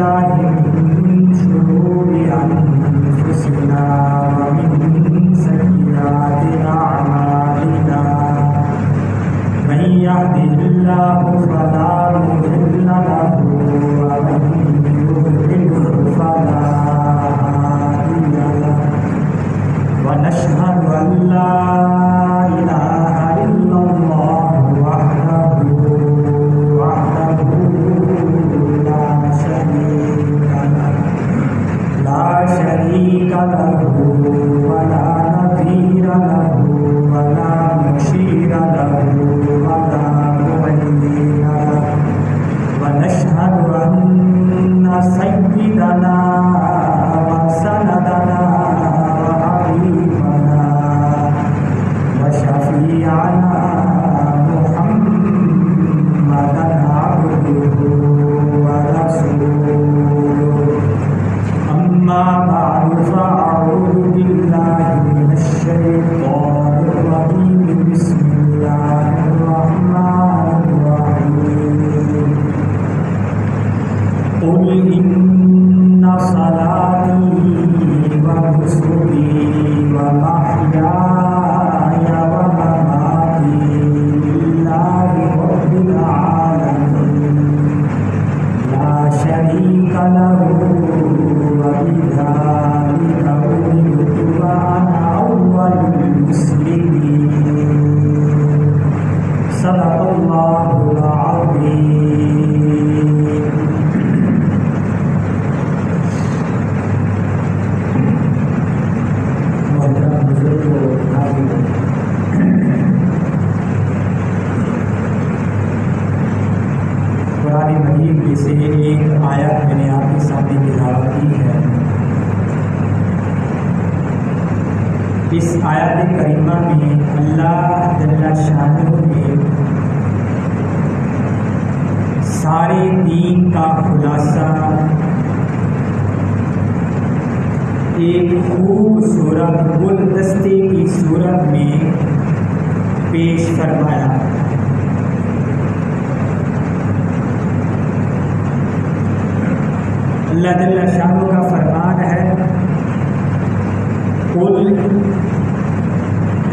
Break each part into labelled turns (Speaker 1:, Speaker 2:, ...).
Speaker 1: بالله من شرور أنفسنا ومن سيئات أعمالنا من يهده الله فلا مضل له ومن يضلل فلا هادي له ونشهد أن لا إله إلا الله وحده لا شريك له ولا نظير له ولا مشير له ولا معين له ونشهد أن سيدنا وسندنا وحبيبنا وشفيعنا محمدا عبده ورسوله أما بعد فأعوذ بالله من الشيطان الرجيم بسم الله الرحمن الرحيم قل إن صلاتي ونسكي ومحياي ومماتي لله رب العالمين لا شريك له وبذلك أمرت وأنا أول المسلمين صدق الله العظيم. قرآن مجید میں سے ایک آیت میں نے آپ کے سامنے تلاوت کی ہے. اس آیت کریمہ میں اللہ جل شانہ نے سارے دین کا خلاصہ ایک خوبصورت گلدستے کی صورت میں پیش فرمایا. اللہ جل شانہ کا فرمان ہے قل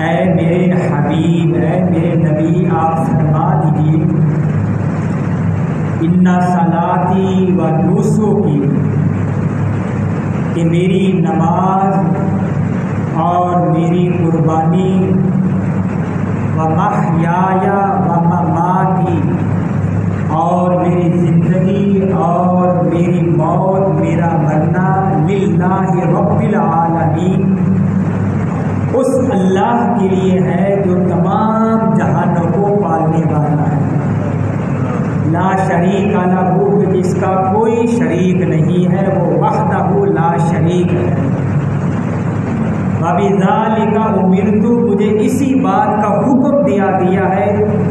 Speaker 1: اے میرے حبیب اے میرے نبی آپ فرما دیجیے ان صلاتی و نسکی کہ میری نماز اور میری قربانی و محیایا و مماتی اور میری زندگی اور میری موت میرا مرنا للہ رب العالمین اس اللہ کے لیے ہے جو تمام جہانوں کو پالنے والا ہے. لا شریک لہ جس کا کوئی شریک نہیں ہے وہ وحدہ لا شریک ہے. وبذالک امرت مجھے اسی بات کا حکم دیا گیا ہے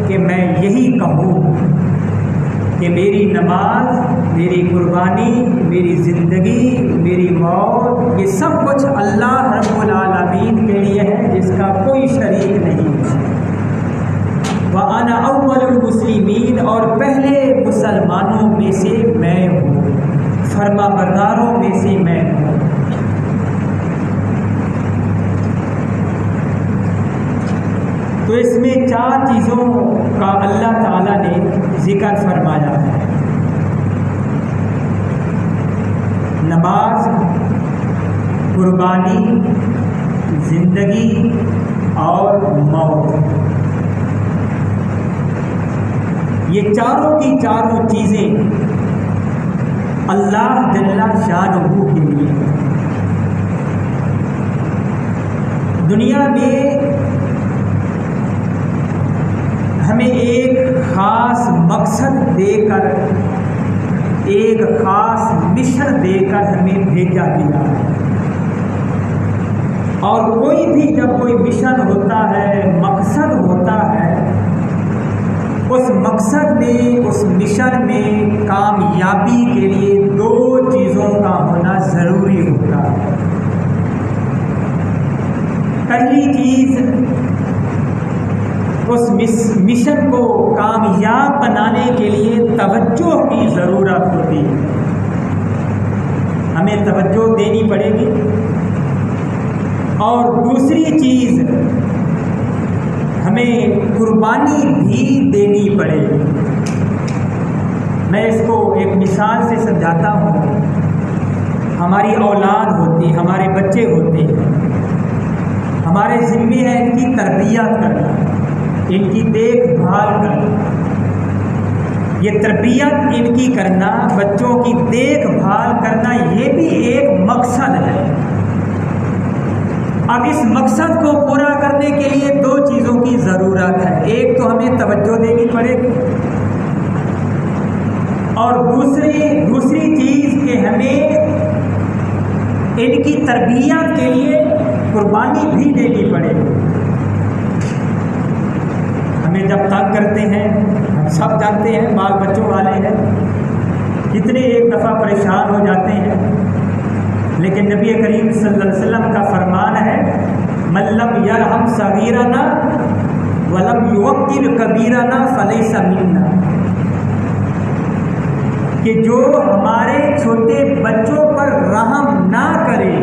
Speaker 1: کہ میں یہی کہوں کہ میری نماز میری قربانی میری زندگی میری موت یہ سب کچھ اللہ رب العالمین کے لیے ہے جس کا کوئی شریک نہیں. وَأَنَا أَوَّلُ الْمُسْلِمِينَ اور پہلے مسلمانوں میں سے میں ہوں فرما برداروں میں سے میں ہوں. تو اس میں 4 چیزوں کا اللہ تعالیٰ نے ذکر فرمایا ہے. نماز قربانی زندگی اور موت یہ چاروں کی چاروں چیزیں اللہ جل شانہ کے لیے. دنیا میں ہمیں ایک خاص مقصد دے کر ایک خاص مشن دے کر ہمیں بھیجا گیا ہے. اور کوئی بھی جب کوئی مشن ہوتا ہے مقصد ہوتا ہے اس مقصد میں اس مشن میں کامیابی کے لیے 2 چیزوں کا ہونا ضروری ہوتا ہے. پہلی چیز اس مشن کو کامیاب بنانے کے لیے توجہ کی ضرورت ہوتی ہے. ہمیں توجہ دینی پڑے گی، اور دوسری چیز ہمیں قربانی بھی دینی پڑے گی۔ میں اس کو ایک مثال سے سمجھاتا ہوں۔ ہماری اولاد ہوتی، ہمارے بچے ہوتے ہیں، ہمارے ذمہ ہے ان کی تربیت کرنا، ان کی دیکھ بھال کرنا۔ یہ تربیت ان کی کرنا، بچوں کی دیکھ بھال کرنا، یہ بھی ایک مقصد ہے۔ اب اس مقصد کو پورا کرنے کے لیے دو چیزوں کی ضرورت ہے۔ ایک تو ہمیں توجہ دینی پڑے گی، اور دوسری چیز کہ ہمیں ان کی تربیت کے لیے قربانی بھی دینی پڑے گی۔ ہمیں جب تنگ کرتے ہیں، ہم سب جانتے ہیں، بال بچوں والے ہیں، کتنے ایک دفعہ پریشان ہو جاتے ہیں، لیکن نبی کریم صلی اللہ علیہ وسلم کا فرمان ہے، من لم یرحم صغیرنا ولم یوقر کبیرنا فلیس منا، کہ جو ہمارے چھوٹے بچوں پر رحم نہ کرے،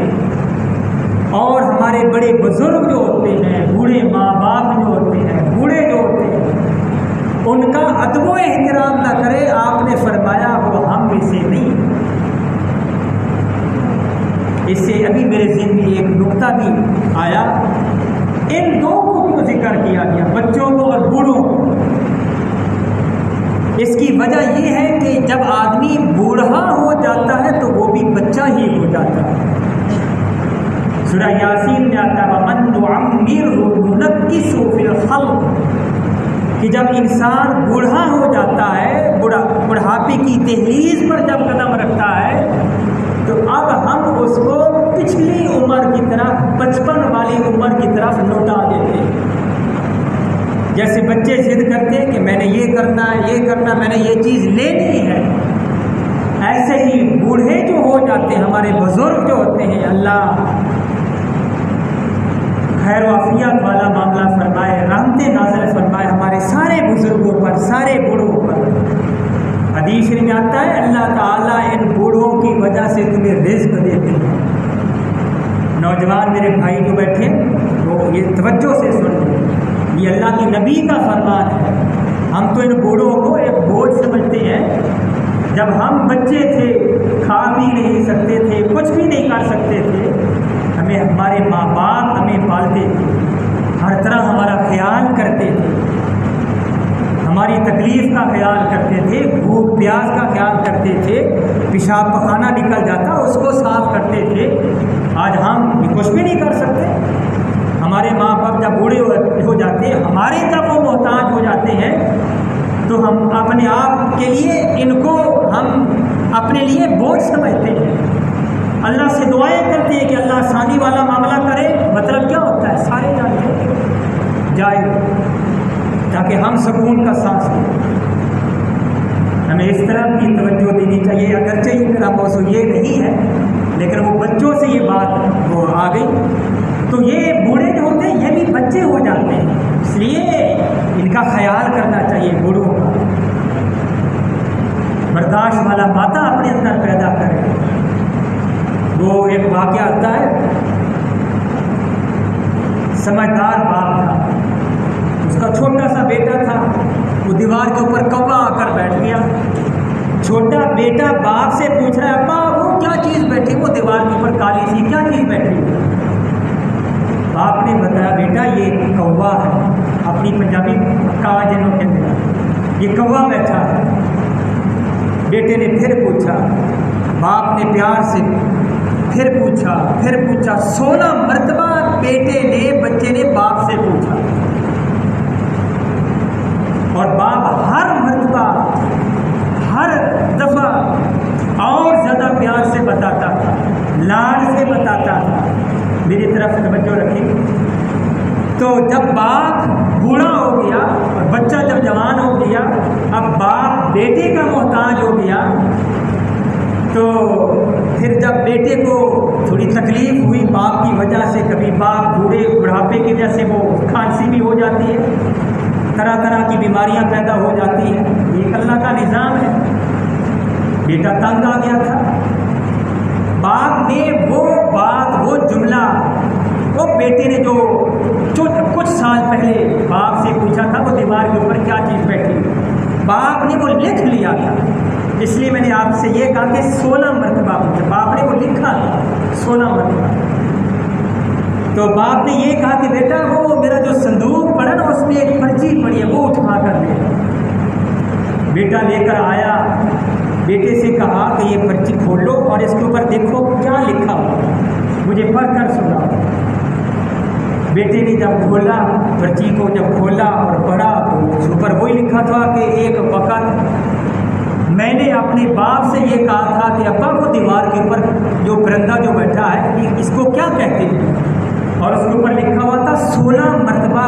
Speaker 1: اور ہمارے بڑے بزرگ جو ہوتے ہیں، بوڑھے ماں باپ جو ہوتے ہیں، بوڑھے جو ہوتے ہیں، ان کا ادب و احترام نہ کرے، آپ نے فرمایا وہ ہم میں سے نہیں۔ اس سے ابھی میرے ذہن میں ایک نقطہ بھی آیا، ان دو کو کیوں ذکر کیا گیا، بچوں کو اور بوڑھوں کو؟ اس کی وجہ یہ ہے کہ جب آدمی بوڑھا ہو جاتا ہے تو وہ بھی بچہ ہی ہو جاتا ہے۔ سورہ یاسین میں آتا ہے وَمَن نُعَمِّرْهُ نُنَكِّسْهُ فِي الْخَلْقِ، کہ جب انسان بوڑھا ہو جاتا ہے، بڑھاپے کی دہلیز پر جب قدم رکھتا ہے، تو اب ہم اس کو پچھلی عمر کی طرف، بچپن والی عمر کی طرف لوٹا دیتے ہیں۔ جیسے بچے ضد کرتے ہیں کہ میں نے یہ کرنا ہے، یہ کرنا، میں نے یہ چیز لینی ہے، ایسے ہی بوڑھے جو ہو جاتے ہیں، ہمارے بزرگ جو ہوتے ہیں، اللہ خیر و عافیت والا معاملہ فرمائے، رحمت نازل فرمائے ہمارے سارے بزرگوں پر، سارے بوڑھوں پر۔ حدیث میں آتا ہے اللہ تعالیٰ ان بوڑھوں کی وجہ سے تمہیں رزق دیتے ہیں۔ نوجوان میرے بھائی جو بیٹھے وہ یہ توجہ سے سن لیں، یہ اللہ کے نبی کا فرمان ہے۔ ہم تو ان بوڑھوں کو ایک بوجھ سمجھتے ہیں۔ جب ہم بچے تھے، کھا بھی نہیں سکتے تھے، کچھ بھی نہیں کر سکتے تھے، ہمیں ہمارے ماں باپ ہمیں پالتے تھے، ہر طرح ہمارا خیال کرتے تھے، ہماری تکلیف کا خیال کرتے تھے، بھوک پیاس کا خیال کرتے تھے، پیشاب پخانہ نکل جاتا اس کو صاف کرتے تھے۔ آج ہم کچھ بھی نہیں کر سکتے۔ ہمارے ماں باپ جب بوڑھے ہو جاتے ہیں، ہمارے طرف وہ محتاج ہو جاتے ہیں، تو ہم اپنے آپ کے لیے ان کو ہم اپنے لیے بوجھ سمجھتے ہیں۔ اللہ سے دعائیں کرتے ہیں کہ اللہ آسانی والا معاملہ کرے۔ مطلب کیا ہوتا ہے؟ سارے جانتے جائے تاکہ ہم سکون کا سانس لیں۔ ہمیں اس طرح کی توجہ دینی چاہیے، اگرچہ یہ میرا موضوع یہ نہیں ہے، لیکن وہ بچوں سے یہ بات وہ آ گئی۔ تو یہ بوڑھے جو ہوتے ہیں یہ بھی بچے ہو جاتے ہیں، اس لیے ان کا خیال کرنا چاہیے بوڑھوں کا۔ برداشت والا ماتا اپنے اندر پیدا کرے۔ وہ ایک واقعہ آتا ہے، سمجھدار باپ تھا، اس کا چھوٹا سا بیٹا تھا، وہ دیوار کے اوپر کوا آ کر بیٹھ گیا۔ چھوٹا بیٹا باپ سے پوچھ رہا ہے ابا وہ کیا چیز بیٹھی، وہ دیوار کے اوپر کالی سی کیا چیز بیٹھی؟ باپ نے بتایا بیٹا یہ کوا ہے، اپنی پنجابی کہا جنوں کے اندر یہ کوا بیٹھا ہے۔ بیٹے نے پھر پوچھا، باپ نے پیار سے پھر پوچھا 16 مرتبہ بچے نے باپ سے پوچھا، اور باپ ہر مرتبہ ہر دفعہ اور زیادہ پیار سے بتاتا تھا، لاڈ سے بتاتا تھا۔ میری طرف توجہ رکھیں۔ تو جب باپ بوڑھا ہو گیا اور بچہ جب جوان ہو گیا، اب باپ بیٹے کا محتاج ہو گیا، تو پھر جب بیٹے کو تھوڑی تکلیف ہوئی باپ کی وجہ سے، کبھی باپ بڑھاپے کی وجہ سے وہ کھانسی بھی ہو جاتی ہے، طرح طرح کی بیماریاں پیدا ہو جاتی ہیں، یہ اللہ کا نظام ہے۔ بیٹا تنگ آ گیا تھا، باپ بیٹے نے جو کچھ سال پہلے باپ سے پوچھا تھا وہ دیوار کے اوپر کیا چیز بیٹھی، باپ نے وہ لکھ لیا تھا. اس لیے میں نے آپ سے یہ کہا کہ 16 مرتبہ پوچھا، باپ نے وہ لکھا تھا 16 مرتبہ. تو باپ نے یہ کہا کہ بیٹا وہ میرا جو صندوق پڑا نا اس میں ایک پرچی پڑی ہے، وہ اٹھا کر دے. بیٹا لے کر آیا، بیٹے سے کہا کہ یہ پرچی کھول لو اور اس کے اوپر دیکھو کیا لکھا ہو، مجھے پڑھ کر سنا. بیٹے نے جب کھولا پرچی کو، جب کھولا اور پڑھا تو اس اوپر وہی لکھا تھا کہ ایک وقت میں نے اپنے باپ سے یہ کہا تھا کہ ابا کو دیوار کے اوپر جو پرندہ جو بیٹھا ہے کہ اس کو کیا کہتے ہیں، اور اس کے اوپر لکھا ہوا تھا 16 مرتبہ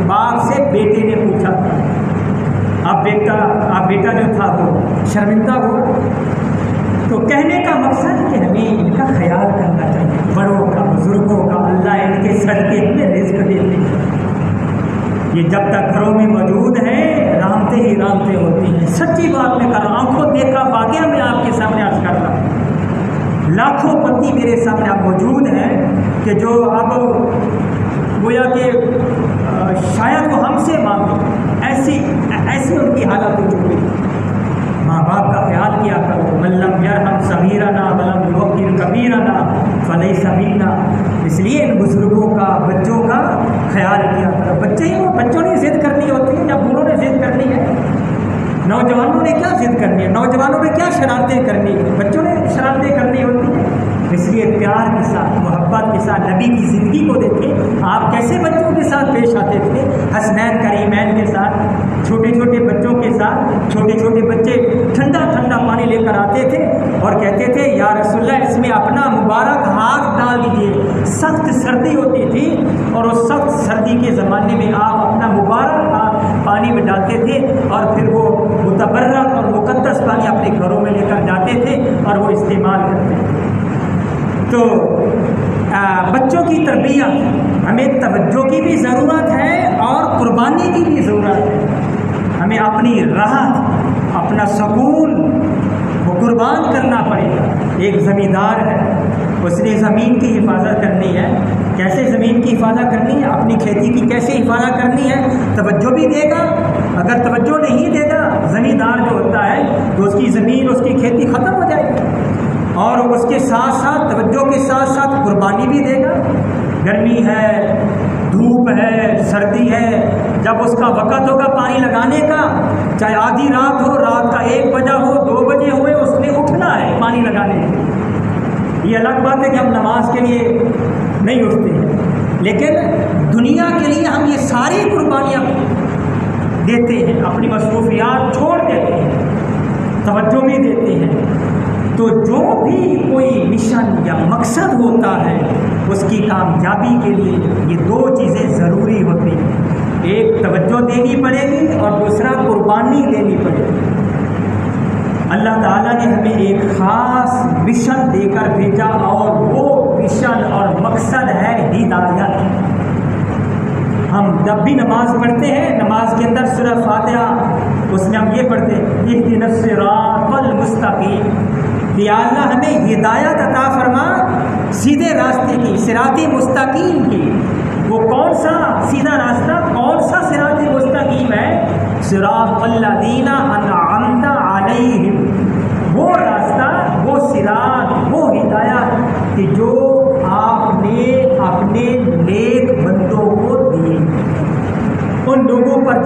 Speaker 1: باپ سے بیٹے نے پوچھا تھا. اب بیٹا جو تھا وہ شرمندہ ہوا. تو کہنے کا مقصد کہ ہمیں ان کا خیال کرنا چاہیے، بڑوں کا، بزرگوں کا. اللہ ان کے صدقے ہمیں رزق دیتے ہیں. یہ جب تک گھروں میں موجود ہیں رحمتیں ہی رحمتیں ہوتی ہیں. سچی بات میں کر رہا ہوں، آنکھوں دیکھا واقعہ میں آپ کے سامنے عرض کر رہا ہوں. لاکھوں پتی میرے سامنے اب موجود ہیں کہ جو اب گویا کہ شاید وہ ہم سے مانگے، ایسی ان کی حالت ہو چکی. ماں باپ کا خیال کیا کرو. من لم یرحم صغیرنا ولم یوقر کبیرنا فلیس منا. اس لیے ان بزرگوں کا، بچوں کا خیال کیا کرو. بچوں نے ضد کرنی ہوتی ہے یا بوڑھوں نے ضد کرنی ہے؟ نوجوانوں نے کیا ضد کرنی ہے؟ نوجوانوں نے کیا شرارتیں کرنی ہے؟ بچوں نے شرارتیں کرنی ہوتی ہیں. اس لیے پیار کے ساتھ، محبت کے ساتھ نبی کی زندگی کو دیکھیں، آپ کیسے بچوں کے ساتھ پیش آتے تھے. حسنین کریمین کے ساتھ، چھوٹے چھوٹے بچوں کے ساتھ. چھوٹے چھوٹے بچے ٹھنڈا پانی لے کر آتے تھے اور کہتے تھے یا رسول اللہ اس میں اپنا مبارک ہاتھ ڈال دیجیے. سخت سردی ہوتی تھی اور اس سخت سردی کے زمانے میں آپ اپنا مبارک ہاتھ پانی میں ڈالتے تھے اور پھر وہ متبرک اور مقدس پانی اپنے گھروں میں لے کر جاتے تھے اور وہ استعمال کرتے تھے. تو بچوں کی تربیت ہمیں توجہ کی بھی ضرورت ہے اور قربانی کی بھی ضرورت ہے. ہمیں اپنی راحت، اپنا سکون وہ قربان کرنا پڑے گا. ایک زمیندار ہے، اس نے زمین کی حفاظت کرنی ہے. کیسے زمین کی حفاظت کرنی ہے؟ اپنی کھیتی کی کیسے حفاظت کرنی ہے؟ توجہ بھی دے گا. اگر توجہ نہیں دے گا زمیندار جو ہوتا ہے تو اس کی زمین، اس کی کھیتی ختم ہو جائے گی. اور اس کے ساتھ ساتھ توجہ کے ساتھ ساتھ قربانی بھی دے گا. گرمی ہے، دھوپ ہے، سردی ہے، جب اس کا وقت ہوگا پانی لگانے کا، چاہے آدھی رات ہو، رات کا 1 بجا ہو، 2 بجے ہوئے، اس نے اٹھنا ہے پانی لگانے کے لیے. یہ الگ بات ہے کہ ہم نماز کے لیے نہیں اٹھتے ہیں، لیکن دنیا کے لیے ہم یہ ساری قربانیاں دیتے ہیں، اپنی مصروفیات چھوڑ دیتے ہیں، توجہ بھی دیتے ہیں. تو جو بھی کوئی مشن یا مقصد ہوتا ہے اس کی کامیابی کے لیے یہ 2 چیزیں ضروری ہوتی ہیں. ایک توجہ دینی پڑے گی اور دوسرا قربانی دینی پڑے گی. اللہ تعالیٰ نے ہمیں ایک خاص مشن دے کر بھیجا اور وہ مشن اور مقصد ہے ہدایت. ہم جب بھی نماز پڑھتے ہیں، نماز کے اندر سورہ فاتحہ اس میں ہم یہ پڑھتے ہیں اہدنا الصراط المستقیم، یا اللہ ہمیں ہدایت عطا فرما سیدھے راستے کی، صراط مستقیم کی. وہ کون سا سیدھا راستہ، کون سا صراط مستقیم ہے؟ صراط الذین انعمت علیہم، وہ راستہ، وہ صراط، وہ ہدایت کہ جو آپ نے اپنے نیک بندوں کو دی، ان لوگوں پر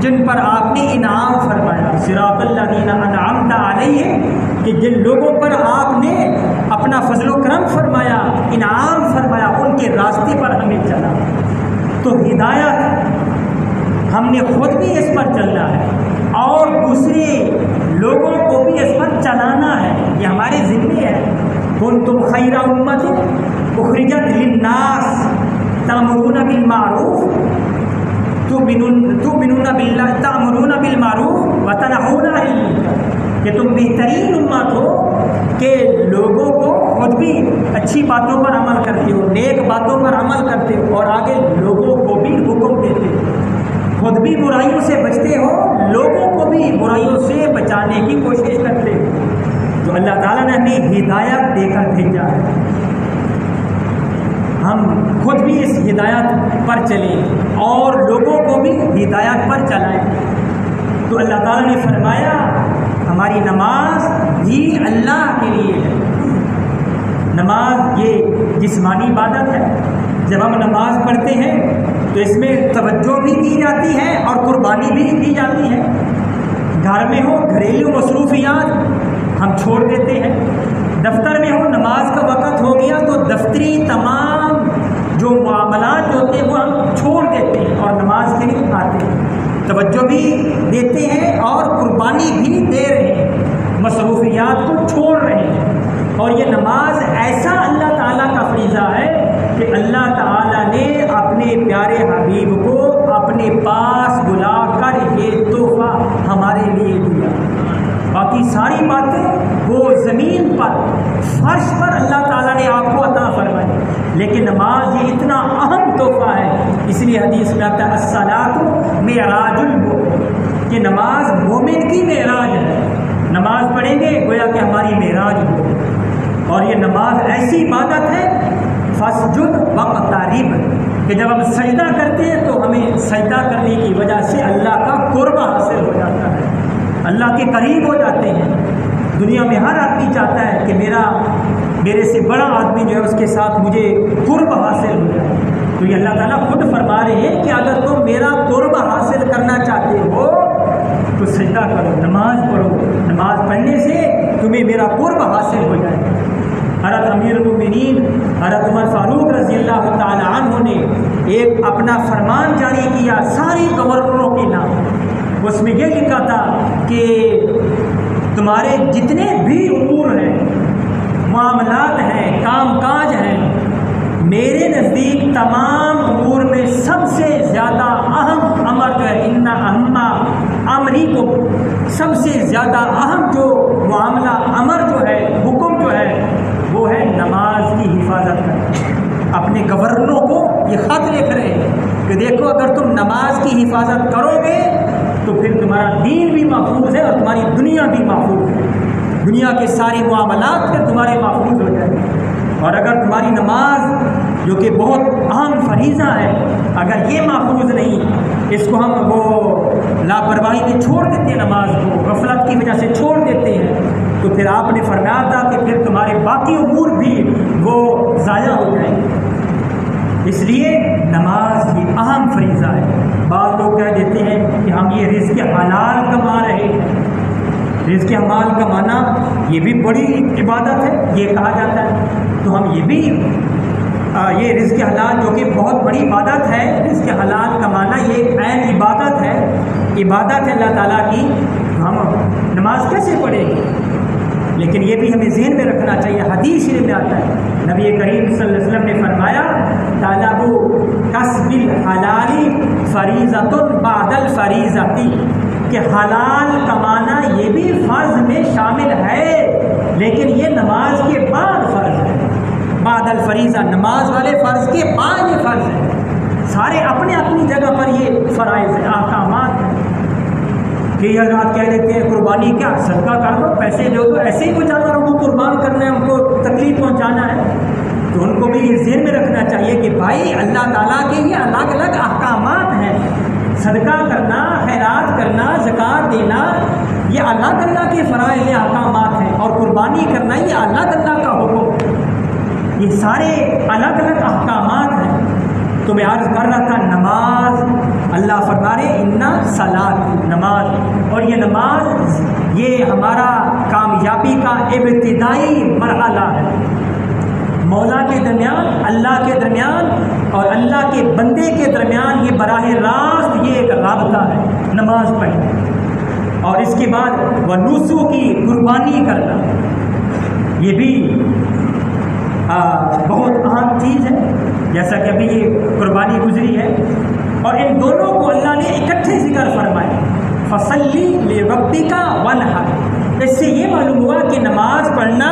Speaker 1: جن پر آپ نے انعام فرمایا. صراط الذین انعمت علیہم کہ جن لوگوں پر آپ نے اپنا فضل و کرم فرمایا، انعام فرمایا، ان کے راستے پر ہمیں چلا. تو ہدایت ہم نے خود بھی اس پر چلنا ہے اور دوسرے لوگوں کو بھی اس پر چلانا ہے. یہ ہمارے ذمہ ہے. کنتم خیر امۃ اخرجت للناس تأمرون بالمعروف تؤمنون باللہ تأمرون بالمعروف وتنہون عن المنکر، کہ تم بہترین امت ہو کہ لوگوں کو خود بھی اچھی باتوں پر عمل کرتے ہو، نیک باتوں پر عمل کرتے ہو اور آگے لوگوں کو بھی حکم دیتے ہو. خود بھی برائیوں سے بچتے ہو، لوگوں کو بھی برائیوں سے بچانے کی کوشش کرتے ہو. تو اللہ تعالیٰ نے ہمیں ہدایت دے کر بھیجا ہے. ہم خود بھی اس ہدایت پر چلیں اور لوگوں کو بھی ہدایت پر چلائیں۔ تو اللہ تعالیٰ نے فرمایا ہماری نماز بھی اللہ کے لیے ہے۔ نماز یہ جسمانی عبادت ہے، جب ہم نماز پڑھتے ہیں تو اس میں توجہ بھی دی جاتی ہے اور قربانی بھی دی جاتی ہے۔ گھر میں ہو گھریلو مصروفیات ہم چھوڑ دیتے ہیں، دفتر میں ہو نماز کا وقت ہو گیا تو دفتری تمام جو معاملات جو ہوتے ہیں وہ ہم چھوڑ دیتے ہیں اور نماز کے لیے آتے ہیں، توجہ بھی دیتے ہیں اور قربانی بھی دے رہے ہیں، مصروفیات کو چھوڑ رہے ہیں۔ اور یہ نماز ایسا اللہ تعالیٰ کا فریضہ ہے کہ اللہ تعالیٰ نے اپنے پیارے حبیب کو اپنے پاس بلا کر یہ تحفہ ہمارے لیے دیا۔ باقی ساری باتیں وہ زمین پر فرش پر اللہ تعالیٰ نے آپ کو عطا فرمائی، لیکن نماز یہ اتنا اہم تحفہ ہے، اس لیے حدیث میں آتا ہے الصلاۃ معراج المؤمن، کہ نماز مومن کی معراج ہے۔ نماز پڑھیں گے گویا کہ ہماری معراج ہو۔ اور یہ نماز ایسی عبادت ہے فسجد واقترب، کہ جب ہم سجدہ کرتے ہیں تو ہمیں سجدہ کرنے کی وجہ سے اللہ کا قرب حاصل ہو جاتا ہے، اللہ کے قریب ہو جاتے ہیں۔ دنیا میں ہر آدمی چاہتا ہے کہ میرے سے بڑا آدمی جو ہے اس کے ساتھ مجھے قرب حاصل ہو جائے۔ تو یہ اللہ تعالیٰ خود فرما رہے ہیں کہ اگر تم میرا قرب حاصل کرنا چاہتے ہو تو سجدہ کرو، نماز پڑھو، نماز پڑھنے سے تمہیں میرا قرب حاصل ہو جائے۔ حضرت امیر المومنین حضرت عمر فاروق رضی اللہ تعالی عنہ نے ایک اپنا فرمان جاری کیا ساری گورنروں کے نام۔ اس میں یہ لکھا تھا کہ تمہارے جتنے بھی امور ہیں، معاملات ہیں، کام کاج ہیں، میرے نزدیک تمام امور میں سب سے زیادہ اہم امر جو ہے ان اہم امری کو، سب سے زیادہ اہم جو معاملہ امر جو ہے، حکم جو ہے، وہ ہے نماز کی حفاظت کرنا۔ اپنے گورنروں کو یہ خط لکھ رہے ہیں کہ دیکھو اگر تم نماز کی حفاظت کرو گے تو پھر تمہارا دین بھی محفوظ ہے اور تمہاری دنیا بھی محفوظ ہے، دنیا کے سارے معاملات پھر تمہارے محفوظ ہو جائیں گے۔ اور اگر تمہاری نماز جو کہ بہت اہم فریضہ ہے، اگر یہ محفوظ نہیں، اس کو ہم وہ لاپرواہی میں چھوڑ دیتے ہیں، نماز کو غفلت کی وجہ سے چھوڑ دیتے ہیں، تو پھر آپ نے فرمایا تھا کہ پھر تمہارے باقی امور بھی وہ ضائع ہو جائیں گے۔ اس لیے نماز یہ اہم فریضہ ہے۔ بعض لوگ کہہ دیتے ہیں کہ ہم یہ رزق حلال کما رہے ہیں، رزق حلال کمانا یہ بھی بڑی عبادت ہے، یہ کہا جاتا ہے۔ تو ہم یہ بھی یہ رزق حلال جو کہ بہت بڑی عبادت ہے، رزق حلال کمانا یہ عین عبادت ہے، عبادت ہے اللہ تعالیٰ کی۔ ہم نماز کیسے پڑھیں گے؟ لیکن یہ بھی ہمیں ذہن میں رکھنا چاہیے، حدیث شریف میں آتا ہے نبی کریم صلی اللہ علیہ وسلم نے فرمایا طلب کسب الحلال فریضۃ بعد الفریضۃ، کہ حلال کمانا یہ بھی فرض میں شامل ہے لیکن یہ نماز کے بعد فرض ہے، بعد الفریضہ، نماز والے فرض کے بعد یہ فرض ہے۔ سارے اپنے اپنی جگہ پر یہ فرائض ہیں، احکامات ہیں۔ کئی حضرات کہہ دیتے ہیں قربانی کیا، صدقہ کر دو، پیسے دو، تو ایسے ہی کچھ جانور ان کو قربان کرنا ہے، ان کو تکلیف پہنچانا ہے، تو ان کو بھی یہ ذہن میں رکھنا چاہیے کہ بھائی اللہ تعالیٰ کے یہ الگ الگ احکامات ہیں۔ صدقہ کرنا، خیرات کرنا، زکوٰۃ دینا، یہ اللہ تعالیٰ کے فرائض احکامات ہیں، اور قربانی کرنا یہ اللہ تعالیٰ کا حکم ہے۔ یہ سارے الگ الگ احکامات ہیں۔ تو میں عرض کر رہا تھا نماز، اللہ فرما رہے اِنَّ صلاۃ، نماز، اور یہ نماز یہ ہمارا کامیابی کا ابتدائی مرحلہ ہے۔ مولا کے درمیان، اللہ کے درمیان اور اللہ کے بندے کے درمیان یہ براہ راست یہ ایک رابطہ ہے، نماز پڑھنا۔ اور اس کے بعد وہ نسو کی قربانی کرنا، یہ بھی بہت اہم چیز ہے، جیسا کہ ابھی یہ قربانی گزری ہے، اور ان دونوں کو اللہ نے اکٹھے ذکر فرمائے، فصلی لربک وانحر۔ اس سے یہ معلوم ہوا کہ نماز پڑھنا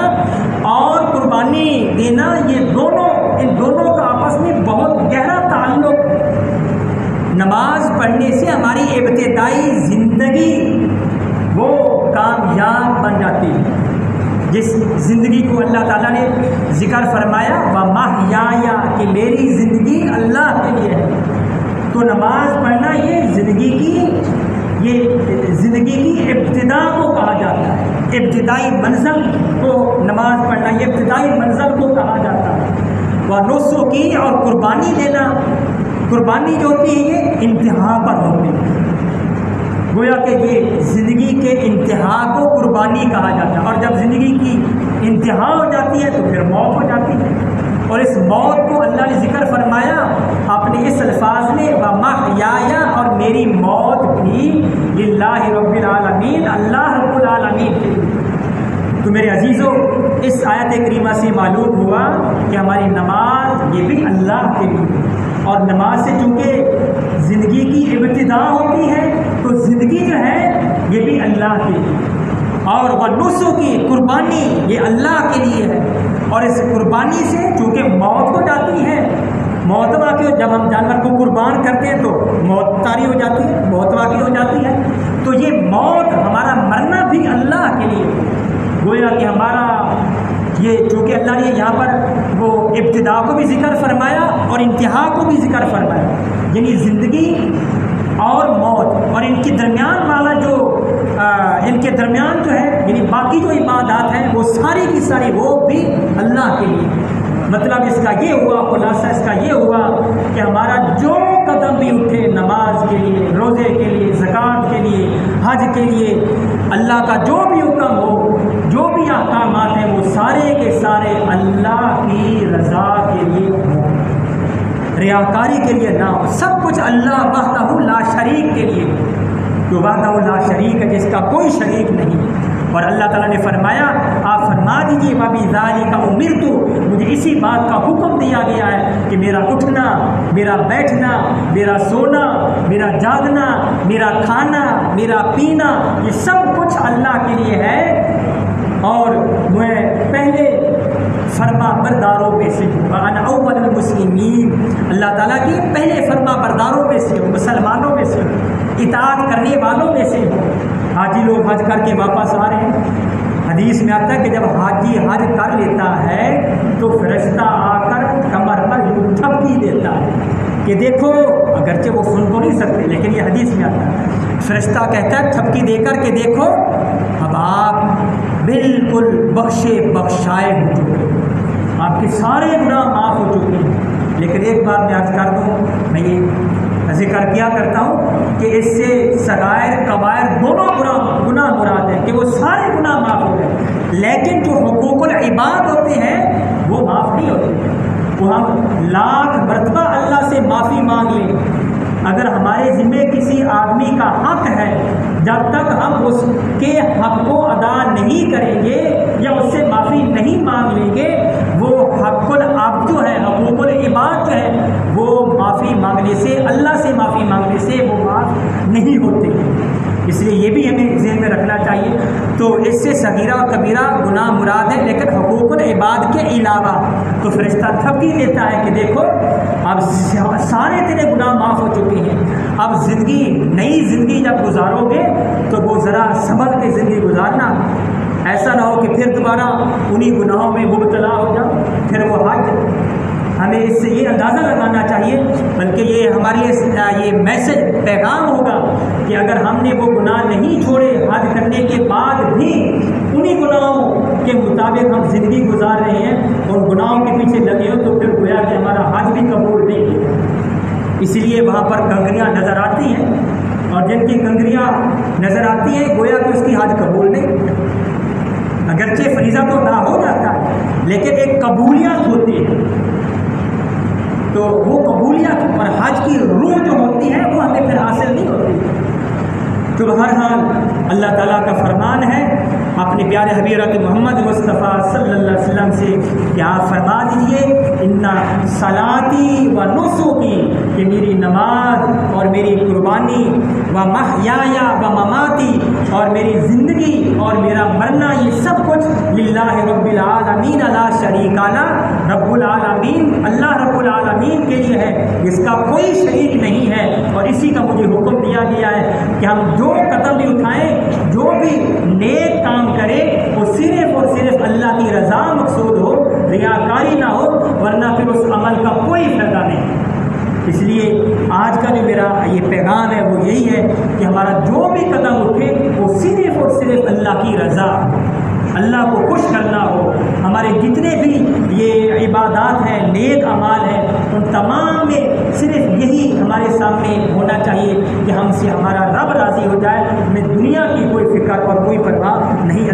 Speaker 1: اور قربانی دینا یہ دونوں، ان دونوں کا آپس میں بہت گہرا تعلق ہے۔ نماز پڑھنے سے ہماری ابتدائی زندگی وہ کامیاب بن جاتی ہے۔ جس زندگی کو اللہ تعالیٰ نے ذکر فرمایا وَمَحْيَايَ کہ میری زندگی اللہ کے لیے ہے، تو نماز پڑھنا یہ زندگی کی ابتدا کو کہا جاتا ہے، ابتدائی منزل کو نماز پڑھنا یہ ابتدائی منزل کو کہا جاتا ہے۔ وَنُسُكِي اور قربانی دینا، قربانی جو ہوتی ہے یہ انتہا پر ہوتی ہے، گویا کہ یہ زندگی کے انتہا کو قربانی کہا جاتا ہے، اور جب زندگی کی انتہا ہو جاتی ہے تو پھر موت ہو جاتی ہے، اور اس موت کو اللہ نے ذکر فرمایا اپنے اس الفاظ میں وَمَحْيَايَ اور میری موت بھی للہ رب العالمین، اللہ رب العالمین کے لیے۔ تو میرے عزیزو اس آیت کریمہ سے معلوم ہوا کہ ہماری نماز یہ بھی اللہ کے لیے، اور نماز سے چونکہ زندگی کی ابتدا ہوتی ہے تو زندگی جو ہے یہ بھی اللہ کے لیے، اور وَنُسُكِي قربانی یہ اللہ کے لیے ہے، اور اس قربانی سے چونکہ موت ہو جاتی ہے، موت واقع جب ہم جانور کو قربان کرتے ہیں تو موت طاری ہو جاتی ہے، موت واقع ہو جاتی ہے، تو یہ موت ہمارا مرنا بھی اللہ کے لیے، گویا کہ ہمارا یہ چونکہ اللہ نے یہاں پر وہ ابتدا کو بھی ذکر فرمایا اور انتہا کو بھی ذکر فرمایا، یعنی زندگی اور موت، اور ان کے درمیان والا جو ان کے درمیان جو ہے یعنی باقی جو عبادات ہیں وہ ساری کی ساری وہ بھی اللہ کے لیے۔ مطلب اس کا یہ ہوا، خلاصہ اس کا یہ ہوا کہ ہمارا جو قدم بھی اٹھے نماز کے لیے، روزے کے لیے، زکوٰۃ کے لیے، حج کے لیے، اللہ کا جو بھی حکم ہو، جو بھی احکامات ہیں وہ سارے کے سارے اللہ کی رضا کے لیے ہوں، ریاکاری کے لیے نہ ہو، سب کچھ اللہ وحدہ لا شریک کے لیے، جو وحدہ لا شریک ہے، جس کا کوئی شریک نہیں۔ اور اللہ تعالیٰ نے فرمایا آپ فرما دیجیے وَبِذَلِكَ أُمِرْتُ، مجھے اسی بات کا حکم دیا گیا ہے کہ میرا اٹھنا، میرا بیٹھنا، میرا سونا، میرا جاگنا، میرا کھانا، میرا پینا، یہ سب کچھ اللہ کے لیے ہے، اور میں پہلے فرما برداروں میں سے ہوں، انا اول المسلمین، اللہ تعالیٰ کی پہلے فرما برداروں میں سے ہوں، مسلمانوں میں سے ہوں، اطاعت کرنے والوں میں سے ہوں۔ حاجی لوگ حج کر کے واپس آ رہے ہیں، حدیث میں آتا ہے کہ جب حاجی حج کر لیتا ہے تو فرشتہ آ کر کمر پر یوں تھپکی دیتا ہے کہ دیکھو، اگرچہ وہ سن تو نہیں سکتے لیکن یہ حدیث میں آتا ہے، فرشتہ کہتا ہے تھپکی دے کر کہ دیکھو اب آپ بالکل بخشے بخشائے ہو چکے ہیں، آپ کے سارے گناہ معاف ہو چکے ہیں۔ لیکن ایک بات میں عرض کر دوں، میں یہ ذکر کیا کرتا ہوں کہ اس سے صغائر کبائر دونوں گناہ مراد ہیں کہ وہ سارے گناہ معاف ہو گئے، لیکن جو حقوق العباد ہوتے ہیں وہ معاف نہیں ہوتے، وہ ہم لاکھ مرتبہ اللہ سے معافی مانگ لیں، اگر ہمارے ذمے کسی آدمی کا حق ہے، جب تک ہم اس کے حق کو ادا نہیں کریں گے یا اس سے معافی نہیں مانگ لیں گے، وہ حق العبد جو ہے، حقوق العباد جو ہے، وہ معافی مانگنے سے، اللہ سے معافی مانگنے سے وہ معاف نہیں ہوتے ہیں۔ اس لیے یہ بھی ہمیں ذہن میں رکھنا چاہیے۔ تو اس سے صغیرہ و کبیرہ گناہ مراد ہے، لیکن حقوق العباد کے علاوہ تو فرشتہ تھپکی دیتا ہے کہ دیکھو اب سارے تیرے گناہ معاف ہو چکے ہیں، اب زندگی نئی زندگی جب گزارو گے تو وہ ذرا سنبھل کے زندگی گزارنا، ایسا نہ ہو کہ پھر دوبارہ انہی گناہوں میں مبتلا ہو جاؤ۔ پھر وہ حج ہمیں اس سے یہ اندازہ لگانا چاہیے، بلکہ یہ ہمارے یہ میسج پیغام ہوگا کہ اگر ہم نے وہ گناہ نہیں چھوڑے حج کرنے کے بعد بھی انہی گناہوں کے مطابق ہم زندگی گزار رہے ہیں اور گناہوں کے پیچھے لگے ہو، تو پھر گویا کہ ہمارا حج بھی قبول نہیں ہے۔ اسی لیے وہاں پر کنکریاں نظر آتی ہیں، اور جن کی کنکریاں نظر آتی ہیں گویا کہ اس کی حج قبول نہیں، اگرچہ فریضہ تو ادا ہو جاتا ہے لیکن ایک قبولیت ہوتی ہے، تو وہ قبولیت اور حج کی روح جو ہوتی ہے وہ ہمیں پھر حاصل نہیں ہوتی۔ تو بہرحال اللہ تعالیٰ کا فرمان ہے اپنے پیارے حبیب محمد مصطفیٰ صلی اللہ علیہ وسلم سے کہ آپ فرما دیجیے انا صلاتی و نسکی، کہ میری نماز اور میری قربانی، و محیایا و مماتی، اور میری زندگی اور میرا مرنا، یہ سب کچھ للہ رب العالمین لا شریک له، رب العالمین اللہ رب العالمین کے لیے ہے، جس کا کوئی شریک نہیں ہے۔ اور اسی کا مجھے حکم دیا گیا ہے کہ ہم جو قدم بھی اٹھائیں، جو بھی نیک کام کریں، وہ صرف اور صرف ورنہ پھر اس عمل کا کوئی فائدہ نہیں۔ اس لیے آج کا جو میرا یہ پیغام ہے وہ یہی ہے کہ ہمارا جو بھی قدم اٹھے وہ صرف اور صرف اللہ کی رضا، اللہ کو خوش کرنا ہو۔ ہمارے جتنے بھی یہ عبادات ہیں، نیک اعمال ہیں، ان تمام میں صرف یہی ہمارے سامنے ہونا چاہیے کہ ہم سے ہمارا رب راضی ہو جائے، ہمیں دنیا کی کوئی فکر اور کوئی پرواہ نہیں۔